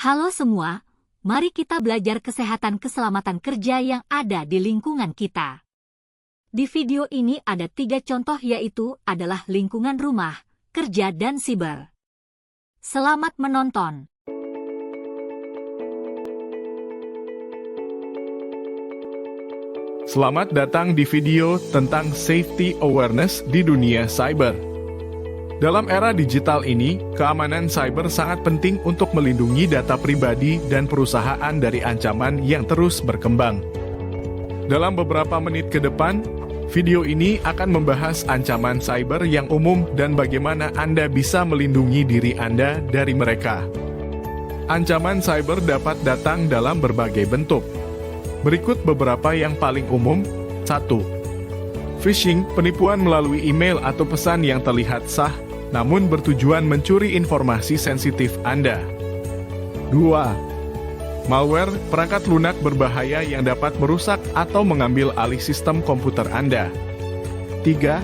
Halo semua, mari kita belajar kesehatan keselamatan kerja yang ada di lingkungan kita. Di video ini ada 3 contoh yaitu adalah lingkungan rumah, kerja dan siber. Selamat menonton. Selamat datang di video tentang safety awareness di dunia cyber. Dalam era digital ini, keamanan cyber sangat penting untuk melindungi data pribadi dan perusahaan dari ancaman yang terus berkembang. Dalam beberapa menit ke depan, video ini akan membahas ancaman cyber yang umum dan bagaimana Anda bisa melindungi diri Anda dari mereka. Ancaman cyber dapat datang dalam berbagai bentuk. Berikut beberapa yang paling umum. 1. Phishing, penipuan melalui email atau pesan yang terlihat sah, namun bertujuan mencuri informasi sensitif Anda. 2. Malware, perangkat lunak berbahaya yang dapat merusak atau mengambil alih sistem komputer Anda. 3.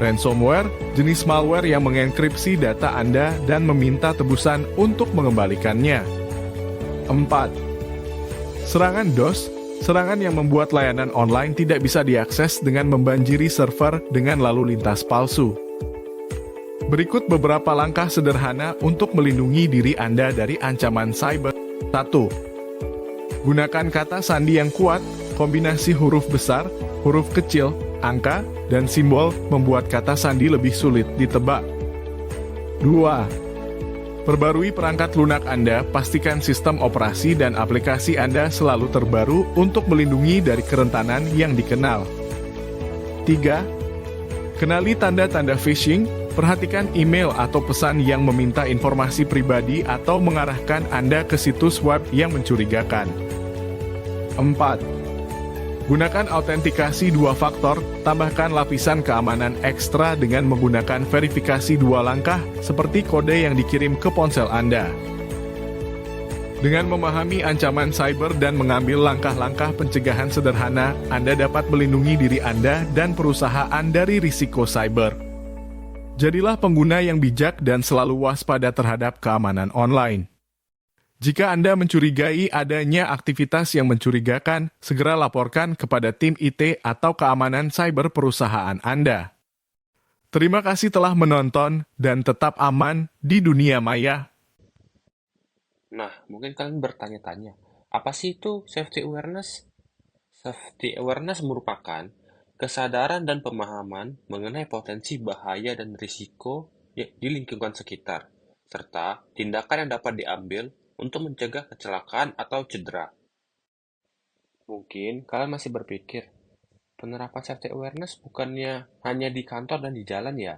Ransomware, jenis malware yang mengenkripsi data Anda dan meminta tebusan untuk mengembalikannya. 4. Serangan DOS, serangan yang membuat layanan online tidak bisa diakses dengan membanjiri server dengan lalu lintas palsu. Berikut beberapa langkah sederhana untuk melindungi diri Anda dari ancaman cyber. 1. Gunakan kata sandi yang kuat, kombinasi huruf besar, huruf kecil, angka, dan simbol membuat kata sandi lebih sulit ditebak. 2. Perbarui perangkat lunak Anda, pastikan sistem operasi dan aplikasi Anda selalu terbaru untuk melindungi dari kerentanan yang dikenal. 3. Kenali tanda-tanda phishing. Perhatikan email atau pesan yang meminta informasi pribadi atau mengarahkan Anda ke situs web yang mencurigakan. 4. Gunakan autentikasi 2 faktor, tambahkan lapisan keamanan ekstra dengan menggunakan verifikasi 2 langkah seperti kode yang dikirim ke ponsel Anda. Dengan memahami ancaman cyber dan mengambil langkah-langkah pencegahan sederhana, Anda dapat melindungi diri Anda dan perusahaan dari risiko cyber. Jadilah pengguna yang bijak dan selalu waspada terhadap keamanan online. Jika Anda mencurigai adanya aktivitas yang mencurigakan, segera laporkan kepada tim IT atau keamanan cyber perusahaan Anda. Terima kasih telah menonton dan tetap aman di dunia maya. Nah, mungkin kalian bertanya-tanya, apa sih itu safety awareness? Safety awareness merupakan kesadaran dan pemahaman mengenai potensi bahaya dan risiko di lingkungan sekitar, serta tindakan yang dapat diambil untuk mencegah kecelakaan atau cedera. Mungkin kalian masih berpikir, penerapan safety awareness bukannya hanya di kantor dan di jalan ya?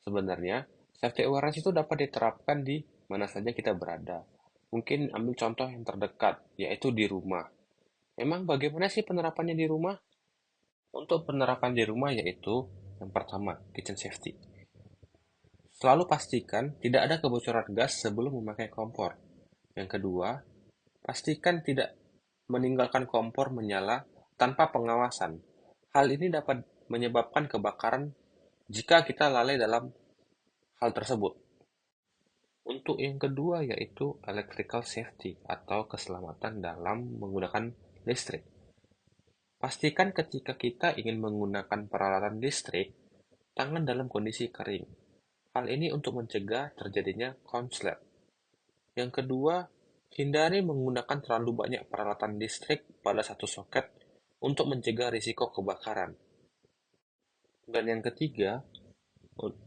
Sebenarnya, safety awareness itu dapat diterapkan di mana saja kita berada. Mungkin ambil contoh yang terdekat, yaitu di rumah. Memang bagaimana sih penerapannya di rumah? Untuk penerapan di rumah yaitu, yang pertama, kitchen safety. Selalu pastikan tidak ada kebocoran gas sebelum memakai kompor. Yang kedua, pastikan tidak meninggalkan kompor menyala tanpa pengawasan. Hal ini dapat menyebabkan kebakaran jika kita lalai dalam hal tersebut. Untuk yang kedua yaitu electrical safety atau keselamatan dalam menggunakan listrik. Pastikan ketika kita ingin menggunakan peralatan listrik, tangan dalam kondisi kering. Hal ini untuk mencegah terjadinya konslet. Yang kedua, hindari menggunakan terlalu banyak peralatan listrik pada satu soket untuk mencegah risiko kebakaran. Dan yang ketiga,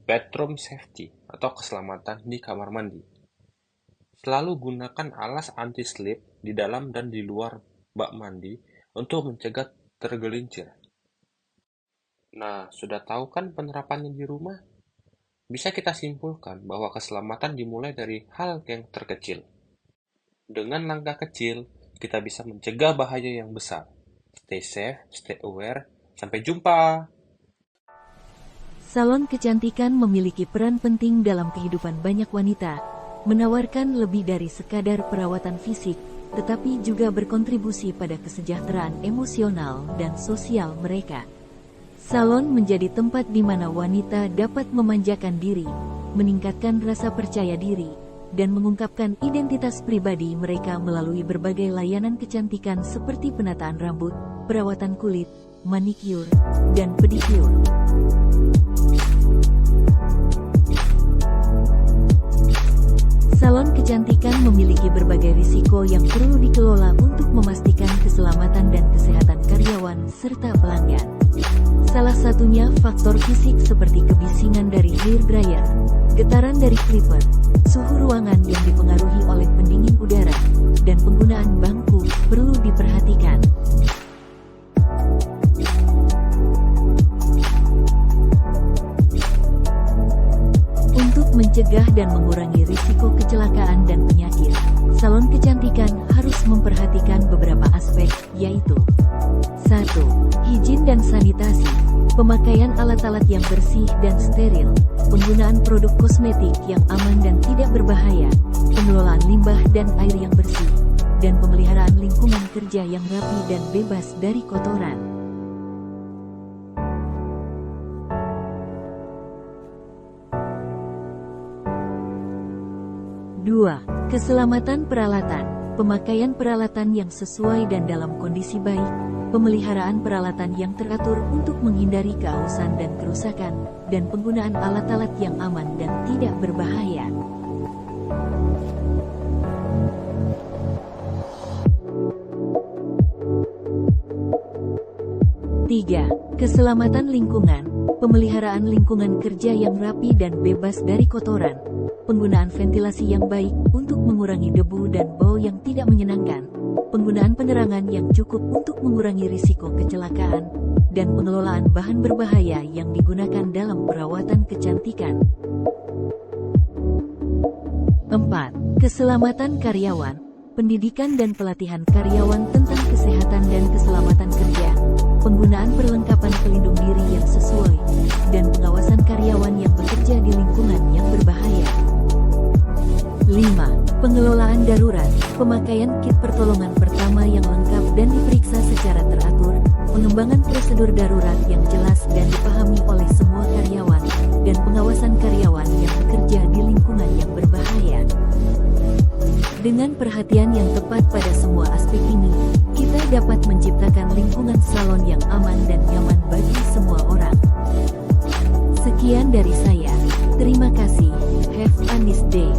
bathroom safety atau keselamatan di kamar mandi. Selalu gunakan alas anti-slip di dalam dan di luar bak mandi untuk mencegah tergelincir. Nah, sudah tahu kan penerapannya di rumah? Bisa kita simpulkan bahwa keselamatan dimulai dari hal yang terkecil. Dengan langkah kecil, kita bisa mencegah bahaya yang besar. Stay safe, stay aware. Sampai jumpa! Salon kecantikan memiliki peran penting dalam kehidupan banyak wanita, menawarkan lebih dari sekadar perawatan fisik, tetapi juga berkontribusi pada kesejahteraan emosional dan sosial mereka. Salon menjadi tempat di mana wanita dapat memanjakan diri, meningkatkan rasa percaya diri, dan mengungkapkan identitas pribadi mereka melalui berbagai layanan kecantikan seperti penataan rambut, perawatan kulit, manicure, dan pedicure. Salon kecantikan memiliki berbagai risiko yang perlu dikelola untuk memastikan keselamatan dan kesehatan karyawan serta pelanggan. Salah satunya faktor fisik seperti kebisingan dari hair dryer, getaran dari clipper, suhu ruangan yang dipengaruhi oleh pendingin udara, dan penggunaan bangku perlu diperhatikan. Untuk mencegah dan mengurangi risiko kecelakaan dan penyakit, salon kecantikan harus memperhatikan beberapa aspek, yaitu 1. Higien dan sanitasi, pemakaian alat-alat yang bersih dan steril, penggunaan produk kosmetik yang aman dan tidak berbahaya, pengelolaan limbah dan air yang bersih, dan pemeliharaan lingkungan kerja yang rapi dan bebas dari kotoran. 2. Keselamatan peralatan, pemakaian peralatan yang sesuai dan dalam kondisi baik, pemeliharaan peralatan yang teratur untuk menghindari keausan dan kerusakan, dan penggunaan alat-alat yang aman dan tidak berbahaya. 3. Keselamatan lingkungan, pemeliharaan lingkungan kerja yang rapi dan bebas dari kotoran, penggunaan ventilasi yang baik untuk mengurangi debu dan bau yang tidak menyenangkan, penggunaan penerangan yang cukup untuk mengurangi risiko kecelakaan, dan pengelolaan bahan berbahaya yang digunakan dalam perawatan kecantikan. 4. Keselamatan karyawan, pendidikan dan pelatihan karyawan tentang kesehatan dan keselamatan kerja, penggunaan perlengkapan pelindung diri yang sesuai, dan pengawasan karyawan yang bekerja di lingkungan yang berbahaya. 5. Pengelolaan darurat, pemakaian kit pertolongan pertama yang lengkap dan diperiksa secara teratur, pengembangan prosedur darurat yang jelas dan dipahami oleh semua karyawan, dan pengawasan karyawan yang bekerja di lingkungan yang berbahaya. Dengan perhatian yang tepat pada semua aspek ini, kita dapat menciptakan lingkungan salon yang aman dan nyaman bagi semua orang. Sekian dari saya. Terima kasih. Have a nice day.